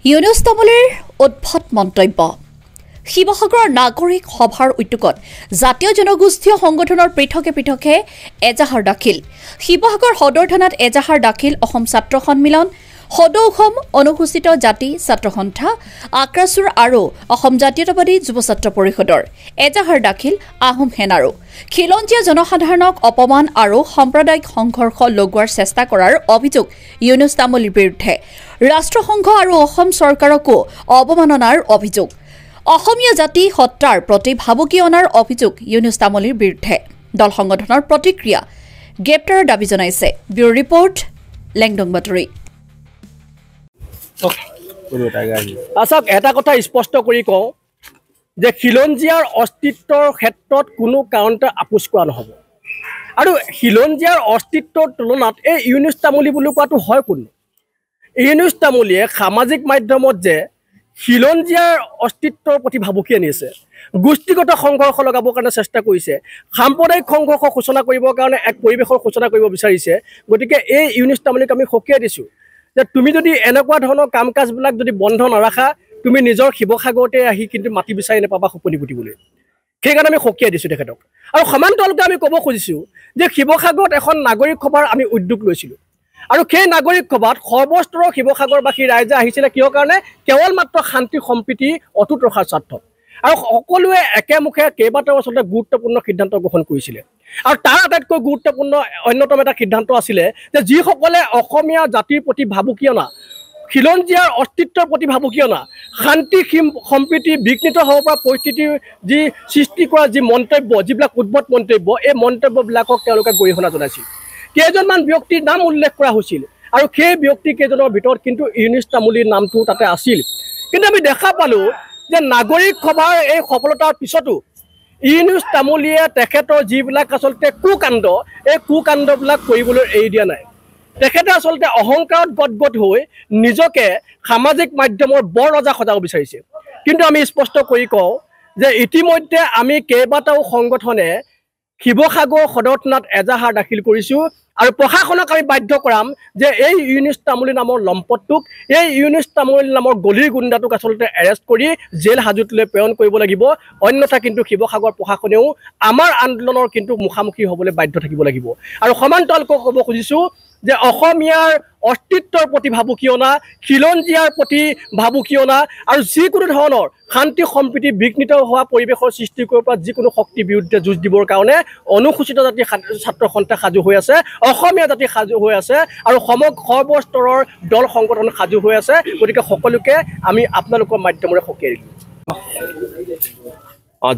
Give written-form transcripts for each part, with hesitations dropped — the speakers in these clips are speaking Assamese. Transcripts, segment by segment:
ইউনুছ তামুলীৰ উদ্ভট মন্তব্য শিৱসাগৰৰ নাগৰিক সভাৰ উদ্যোগত জাতীয় জনগোষ্ঠীয় সংগঠনৰ পৃথকে এজাহাৰ দাখিল শিৱসাগৰ সদৰ থানাত এজাহাৰ দাখিল অসম ছাত্ৰ সন্মিলন সদৌ অসম অনুসূচিত জাতি ছাত্ৰ সন্থা আক্ৰাসুৰ আৰু অসম জাতীয়তাবাদী যুৱ ছাত্ৰ পৰিষদৰ এজাহাৰ দাখিল আহোম সেনাৰো খিলঞ্জীয়া জনসাধাৰণক অপমান আৰু সাম্প্ৰদায়িক সংঘৰ্ষ লগোৱাৰ চেষ্টা কৰাৰ অভিযোগ ইউনুছ তামুলীৰ বিৰুদ্ধে ৰাষ্ট্ৰসংঘ আৰু অসম চৰকাৰকো অৱমাননাৰ অভিযোগ অসমীয়া জাতি হত্যাৰ প্ৰতি ভাবুকি অনাৰ অভিযোগ ইউনুছ তামুলীৰ বিৰুদ্ধে দল সংগঠনৰ প্ৰতিক্ৰিয়া গ্ৰেপ্তাৰৰ দাবী জনাইছে ব্যুৰ ৰিপৰ্ট লেংডং বাতৰি আচ্ছা এটা কথা স্পষ্ট কৰি কওঁ যে খিলঞ্জীয়াৰ অস্তিত্বৰ ক্ষেত্ৰত কোনো কাৰণতে আপোচ কৰা নহ'ব আৰু খিলঞ্জীয়াৰ অস্তিত্বৰ তুলনাত এই ইউনুছ তামুলী বুলি কোৱাটো হয় কোন ইউনুছ তামুলীয়ে সামাজিক মাধ্যমত যে খিলঞ্জীয়াৰ অস্তিত্বৰ প্ৰতি ভাবুকি আনিছে গোষ্ঠীগত সংঘৰ্ষ লগাবৰ কাৰণে চেষ্টা কৰিছে সাম্প্ৰদায়িক সংঘৰ্ষ সূচনা কৰিবৰ কাৰণে এক পৰিৱেশৰ সূচনা কৰিব বিচাৰিছে গতিকে এই ইউনুছ তামুলীক আমি সকীয়াই দিছোঁ যে তুমি যদি এনেকুৱা ধৰণৰ কাম কাজবিলাক যদি বন্ধ নাৰাখা তুমি নিজৰ শিৱসাগৰতে আহি কিন্তু মাটি বিচাৰি নাপাবা সপনি পুতিবলৈ সেইকাৰণে আমি সকীয়াই দিছোঁ তেখেতক আৰু সমান্তৰালকৈ আমি ক'ব খুজিছোঁ যে শিৱসাগৰত এখন নাগৰিক সভাৰ আমি উদ্যোগ লৈছিলোঁ আৰু সেই নাগৰিক সভাত সৰ্বস্তৰৰ শিৱসাগৰবাসী ৰাইজে আহিছিলে কিয় কাৰণে কেৱল মাত্ৰ শান্তি সম্প্ৰীতি অটুট ৰখাৰ স্বাৰ্থত আৰু সকলোৱে একেমুখে কেইবাটাও আচলতে গুৰুত্বপূৰ্ণ সিদ্ধান্ত গ্ৰহণ কৰিছিলে আৰু তাৰ আটাইতকৈ গুৰুত্বপূৰ্ণ অন্যতম এটা সিদ্ধান্ত আছিলে যে যিসকলে অসমীয়া জাতিৰ প্ৰতি ভাবুকি অনা খিলঞ্জীয়াৰ অস্তিত্বৰ প্ৰতি ভাবুকি অনা শান্তি সম্প্ৰীতি বিঘ্নিত হ'ব পৰা পৰিস্থিতিৰ যি সৃষ্টি কৰা যি মন্তব্য যিবিলাক উদ্ভট মন্তব্য এই মন্তব্যবিলাকক তেওঁলোকে গৰিহণা জনাইছিল কেইজনমান ব্যক্তিৰ নাম উল্লেখ কৰা হৈছিল আৰু সেই ব্যক্তি কেইজনৰ ভিতৰত কিন্তু ইউনুছ তামুলীৰ নামটো তাতে আছিল কিন্তু আমি দেখা পালোঁ যে নাগৰিক সভাৰ এই সফলতাৰ পিছতো ইউনুছ তামুলীয়ে তেখেতৰ যিবিলাক আচলতে কুকাণ্ড এই কুকাণ্ডবিলাক কৰিবলৈ এৰি দিয়া নাই তেখেতে আচলতে অহংকাৰত গদগদ হৈ নিজকে সামাজিক মাধ্যমৰ বৰ ৰজা সজাব বিচাৰিছে কিন্তু আমি স্পষ্ট কৰি কওঁ যে ইতিমধ্যে আমি কেইবাটাও সংগঠনে শিৱসাগৰ সদৰ থানাত এজাহাৰ দাখিল কৰিছোঁ আৰু প্ৰশাসনক আমি বাধ্য কৰাম যে এই ইউনুছ তামুলী নামৰ লম্পটটোক এই ইউনুছ তামুলী নামৰ গলিৰ গুণ্ডাটোক আচলতে এৰেষ্ট কৰি জেল হাজতলৈ প্ৰেৰণ কৰিব লাগিব অন্যথা কিন্তু শিৱসাগৰ প্ৰশাসনেও আমাৰ আন্দোলনৰ কিন্তু মুখামুখি হ'বলৈ বাধ্য থাকিব লাগিব আৰু সমান্তৰালকৈ ক'ব খুজিছোঁ যে অসমীয়াৰ অস্তিত্বৰ প্ৰতি ভাবুকি অনা খিলঞ্জীয়াৰ প্ৰতি ভাবুকি অনা আৰু যিকোনো ধৰণৰ শান্তি সম্প্ৰীতি বিঘ্নিত হোৱা পৰিৱেশৰ সৃষ্টি কৰিব পৰা যিকোনো শক্তিৰ বিৰুদ্ধে যুঁজ দিবৰ কাৰণে অনুসূচিত জাতি ছাত্ৰ সন্থা সাজু হৈ আছে অসমীয়া জাতি সাজু হৈ আছে আৰু সৰ্বস্তৰৰ দল সংগঠন সাজু হৈ আছে গতিকে সকলোকে আমি আপোনালোকৰ মাধ্যমেৰে সকীয়াই দিলোঁ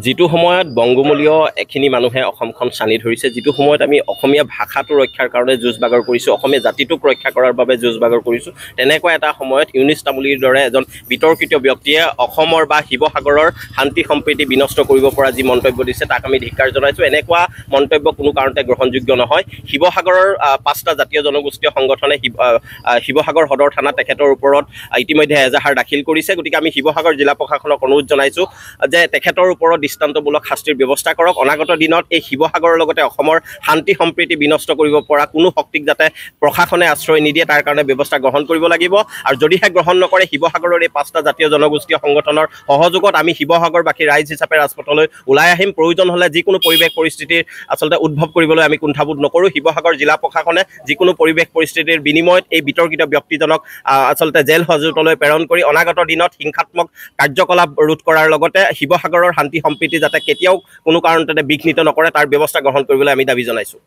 যিটো সময়ত বংগমূলীয় এখিনি মানুহে অসমখন চানি ধৰিছে যিটো সময়ত আমি অসমীয়া ভাষাটো ৰক্ষাৰ কাৰণে যুঁজ বাগৰ কৰিছোঁ অসমীয়া জাতিটোক ৰক্ষা কৰাৰ বাবে যুঁজ বাগৰ কৰিছোঁ তেনেকুৱা এটা সময়ত ইউনুছ তামুলীৰ দৰে এজন বিতৰ্কিত ব্যক্তিয়ে অসমৰ বা শিৱসাগৰৰ শান্তি সম্প্ৰীতি বিনষ্ট কৰিব পৰা যি মন্তব্য দিছে তাক আমি ধিক্কাৰ জনাইছোঁ এনেকুৱা মন্তব্য কোনো কাৰণতে গ্ৰহণযোগ্য নহয় শিৱসাগৰৰ 5টা জাতীয় জনগোষ্ঠীয় সংগঠনে শিৱসাগৰ সদৰ থানা তেখেতৰ ওপৰত ইতিমধ্যে এজাহাৰ দাখিল কৰিছে গতিকে আমি শিৱসাগৰ জিলা প্ৰশাসনক অনুৰোধ জনাইছোঁ যে তেখেতৰ ওপৰত দৃষ্টান্তমূলক শাস্তিৰ ব্যৱস্থা কৰক অনাগত দিনত এই শিৱসাগৰৰ লগতে অসমৰ শান্তি সম্প্ৰীতি বিনষ্ট কৰিব পৰা কোনো শক্তিক যাতে প্ৰশাসনে আশ্ৰয় নিদিয়ে তাৰ কাৰণে ব্যৱস্থা গ্ৰহণ কৰিব লাগিব আৰু যদিহে গ্ৰহণ নকৰে শিৱসাগৰৰ এই 5টা জাতীয় জনগোষ্ঠীয় সংগঠনৰ সহযোগত আমি শিৱসাগৰবাসী ৰাইজ হিচাপে ৰাজপথলৈ ওলাই আহিম প্ৰয়োজন হ'লে যিকোনো পৰিৱেশ পৰিস্থিতিৰ আচলতে উদ্ভৱ কৰিবলৈ আমি কুণ্ঠাবোধ নকৰোঁ শিৱসাগৰ জিলা প্ৰশাসনে যিকোনো পৰিৱেশ পৰিস্থিতিৰ বিনিময়ত এই বিতৰ্কিত ব্যক্তিজনক আচলতে জেল হাজতলৈ প্ৰেৰণ কৰি অনাগত দিনত হিংসাত্মক কাৰ্যকলাপ ৰোধ কৰাৰ লগতে শিৱসাগৰৰ শান্তি সম্প্ৰীতি যাতে কেতিয়াও কোনো কাৰণতে বিঘ্নিত নকৰে তাৰ ব্যৱস্থা গ্ৰহণ কৰিবলৈ আমি দাবী জনাইছোঁ